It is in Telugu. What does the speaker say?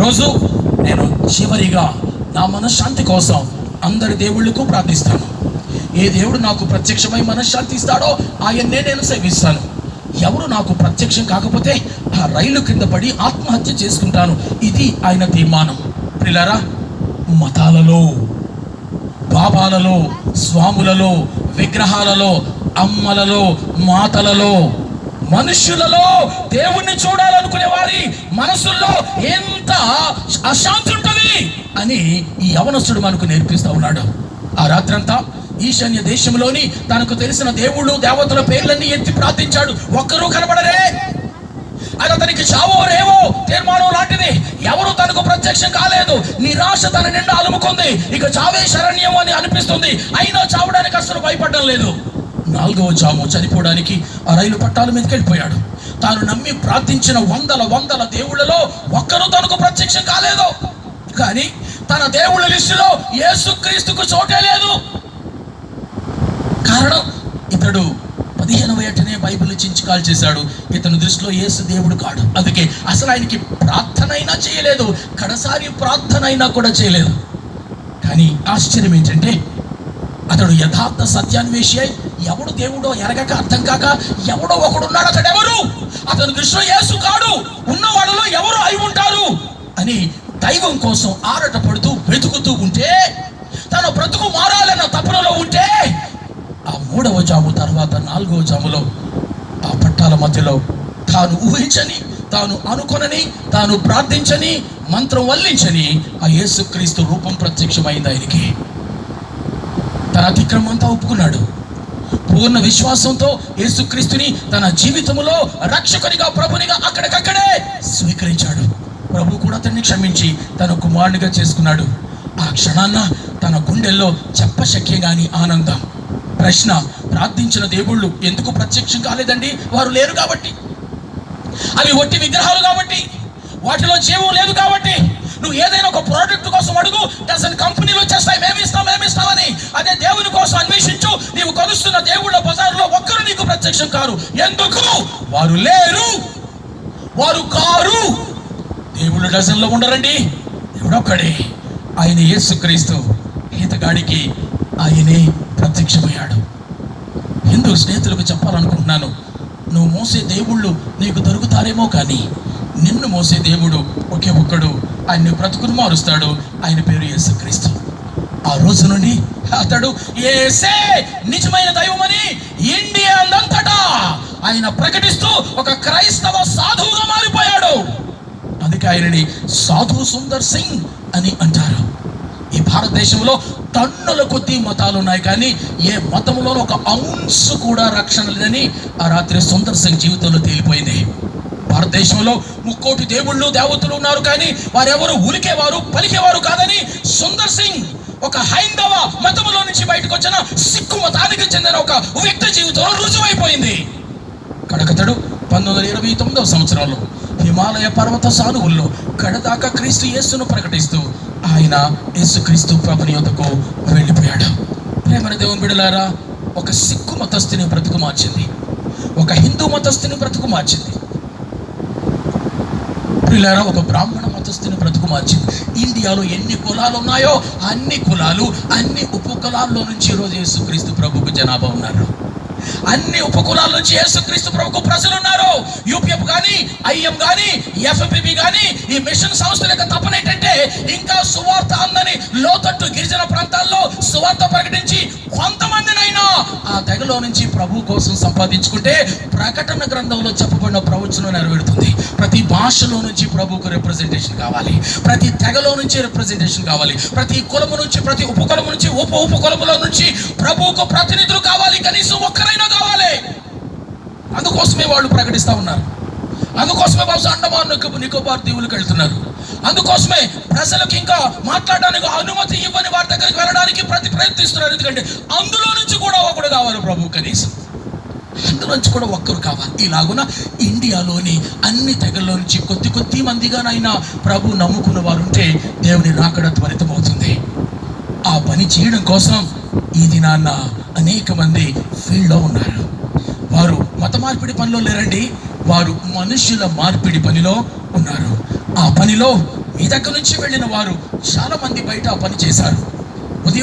ఈరోజు నేను చివరిగా నా మనశ్శాంతి కోసం అందరి దేవుళ్ళకు ప్రార్థిస్తాను. ఏ దేవుడు నాకు ప్రత్యక్షమై మనశ్శాంతి ఇస్తాడో ఆయన్నే నేను సేవిస్తాను. ఎవరు నాకు ప్రత్యక్షం కాకపోతే ఆ రైలు కింద పడి ఆత్మహత్య చేసుకుంటాను. ఇది ఆయన తీర్మానం. ప్రియులారా, మతాలలో, బాబాలలో, స్వాములలో, విగ్రహాలలో, అమ్మలలో, మాతలలో, మనుష్యులలో దేవుణ్ణి చూడాలనుకునే వారి మనసుల్లో ఎంత అశాంతి ఉంటుంది అని ఈ యవనస్తుడు మనకు నేర్పిస్తూ ఉన్నాడు. ఆ రాత్రంతా ఈశాన్య దేశంలోని తనకు తెలిసిన దేవుళ్ళు దేవతల పేర్లన్నీ ఎత్తి ప్రార్థించాడు. ఒక్కరూ కనబడరే. అది అతనికి చావో రేవో తీర్మానం లాంటిది. ఎవరు తనకు ప్రత్యక్షం కాలేదు. నిరాశ తన నిండా అలుముకుంది. ఇక చావే శరణ్యం అని అనిపిస్తుంది. అయినా చావడానికి అసలు భయపడడం లేదు. 4వ జాము చనిపోవడానికి ఆ రైలు పట్టాల మీదకి వెళ్ళిపోయాడు. తాను నమ్మి ప్రార్థించిన వందల దేవుళ్ళలో ఒక్కరూ తనకు ప్రత్యక్షం కాలేదు. కానీ తన దేవుళ్ళ లిస్టులో యేసుక్రీస్తుకు చోటే లేదు. కారణం, ఇతడు 15వ ఏటనే బైబిల్ చించుకాలు చేశాడు. ఇతని దృష్టిలో యేసు దేవుడు కాడు. అందుకే అసలు ఆయనకి ప్రార్థన అయినా చేయలేదు. కడసారి ప్రార్థన అయినా కూడా చేయలేదు. కానీ ఆశ్చర్యం ఏంటంటే, అతడు యథార్థ సత్యాన్వేషి అయి ఎవడు దేవుడో ఎరగక అర్థం కాక ఎవడో ఒకడున్నాడు. అతడెవరు? అతని దృష్టిలో యేసు కాడు. ఉన్నవాళ్ళలో ఎవరు అయి ఉంటారు అని దైవం కోసం ఆరాట పడుతూ వెతుకుతూ ఉంటే, తన బ్రతుకు మారాలన్న తపనలో ఉంటే, ఆ 3వ జాము తర్వాత 4వ జాములో ఆ పట్టాల మధ్యలో తాను ఊహించని, తాను అనుకొనని, తాను ప్రార్థించని, మంత్రం వల్లించని ఆ యేసుక్రీస్తు రూపం ప్రత్యక్షమైంది ఆయనకి. తన అతిక్రమం అంతా ఒప్పుకున్నాడు. పూర్ణ విశ్వాసంతో యేసుక్రీస్తుని తన జీవితంలో రక్షకునిగా, ప్రభునిగా అక్కడికక్కడే స్వీకరించాడు. ప్రభు కూడా అతన్ని క్షమించి తన కుమారునిగా చేసుకున్నాడు. ఆ క్షణాన్న తన గుండెల్లో చెప్పశక్యంగాని ఆనందం. ప్రశ్న, ప్రార్థించిన దేవుళ్ళు ఎందుకు ప్రత్యక్షం కాలేదండి? వారు లేరు కాబట్టి. అవి ఒట్టి విగ్రహాలు కాబట్టి. వాటిలో జీవం లేదు కాబట్టి. నువ్వు ఏదైనా ఒక ప్రోడక్ట్ కోసం అడుగు, డజన్ కంపెనీలు వచ్చేస్తాయి, మేమిస్తామని. అదే దేవుని కోసం అన్వేషించు. నీవు కొలుస్తున్న దేవుళ్ళ బజారులో ఒక్కరు నీకు ప్రత్యక్షం కారు. ఎందుకు? వారు లేరు, వారు కారు. దేవుళ్ళు డజన్లో ఉండరండి, దేవుడొక్కడే. ఆయన యేసుక్రీస్తు. ఈతగాడికి ఆయనే ప్రత్యక్షమయ్యాడు. హిందూ స్నేహితులకు చెప్పాలనుకుంటున్నాను, నువ్వు మోసే దేవుళ్ళు నీకు దొరుకుతారేమో, కానీ నిన్ను మోసే దేవుడు ఒకే ఒక్కడు. ఆయన్ని బ్రతుకును మారుస్తాడు. ఆయన పేరు యేసుక్రీస్తు. ఆ రోజు నుండి అతడు యేసే నిజమైన దైవమని ఇండియా అంతటా ఆయన ప్రకటిస్తూ ఒక క్రైస్తవ సాధువుగా మారిపోయాడు. అందుకే ఆయనని సాధు సుందర్ సింగ్ అని అంటారు. ఈ భారతదేశంలో టన్నుల కొద్ది మతాలు ఉన్నాయి, కానీ ఏ మతంలోనూ ఒక ఔన్స్ కూడా రక్షణ లేదని ఆ రాత్రి సుందర్ సింగ్ జీవితంలో తేలిపోయింది. భారతదేశంలో 3 కోటి దేవుళ్ళు దేవతలు ఉన్నారు, కానీ వారెవరు ఉలికేవారు పలికేవారు కాదని సుందర్ సింగ్ ఒక హైందవ మతంలో నుంచి బయటకు వచ్చిన సిక్కు మతానికి చెందిన ఒక వ్యక్తి జీవితంలో రుజువైపోయింది. కడకతడు 1929వ సంవత్సరంలో హిమాలయ పర్వత సానువుల్లో కడదాకా క్రీస్తు యేసును ప్రకటిస్తూ ఆయన యేసుక్రీస్తు ప్రభుని యొద్దకు వెళ్ళిపోయాడు. ప్రేమన దేవుని బిడ్డలారా, ఒక సిక్కు మతస్థుని బ్రతుకు మార్చింది, ఒక హిందూ మతస్థుని బ్రతుకు మార్చింది. ప్రియులారా, ఒక బ్రాహ్మణ మతస్థుని బ్రతుకు మార్చింది. ఇండియాలో ఎన్ని కులాలు ఉన్నాయో అన్ని కులాలు, అన్ని ఉపకులాల్లో నుంచి ఈరోజు యేసుక్రీస్తు ప్రభుకు జనాభా ఉన్నారు. అన్ని ఉపకులాల నుంచి యేసుక్రీస్తు ప్రభుకు ప్రజలు ఉన్నారు. యూపీఎఫ్ కానీ, ఐఎం కానీ, ఎఫ్పిబి కానీ, ఈ మిషన్ సంస్థల యొక్క తపన ఏంటంటే, ఇంకా సువార్త అందని లోతట్టు గిరిజన ప్రాంతాల్లో సువార్త ప్రకటించి కొంతమందినైనా ఆ తెగలో నుంచి ప్రభు కోసం సంపాదించుకుంటే ప్రకటన గ్రంథంలో చెప్పబడిన ప్రవచనం నెరవేరుతుంది. ప్రతి భాషలో నుంచి ప్రభుకు రిప్రజెంటేషన్ కావాలి, ప్రతి తెగలో నుంచి రిప్రజెంటేషన్ కావాలి, ప్రతి కులము నుంచి, ప్రతి ఉపకులము నుంచి, ఉపకులములో నుంచి ప్రభువుకు ప్రతినిధులు కావాలి. కనీసం ఒక్కరైనా కావాలి. అందుకోసమే వాళ్ళు ప్రకటిస్తూ ఉన్నారు. అందుకోసమే బహుశా అండమాన్ నికోబార్ దీవులకు వెళ్తున్నారు. అందుకోసమే ప్రజలకు ఇంకా మాట్లాడడానికి అనుమతి ఇవ్వని వారి దగ్గరికి వెళ్ళడానికి ప్రయత్నిస్తున్నారు. ఎందుకంటే అందులో నుంచి కూడా ఒకడు కావాలి ప్రభు, కనీసం అందులో నుంచి కూడా ఒక్కరు కావాలి. ఇలాగున ఇండియాలోని అన్ని తెగల్లో నుంచి కొద్ది మందిగానైనా ప్రభు నమ్ముకున్న వారు ఉంటే దేవుని రాకడ త్వరితమవుతుంది. ఆ పని చేయడం కోసం ఈ దినాన్న అనేక మంది ఫీల్డ్లో ఉన్నారు. వారు మత మార్పిడి పనిలో లేరండి, వారు మనుషుల మార్పిడి పనిలో ఉన్నారు. ఆ పనిలో మీ దగ్గర నుంచి వెళ్ళిన వారు చాలా మంది బయట ఆ పని చేశారు.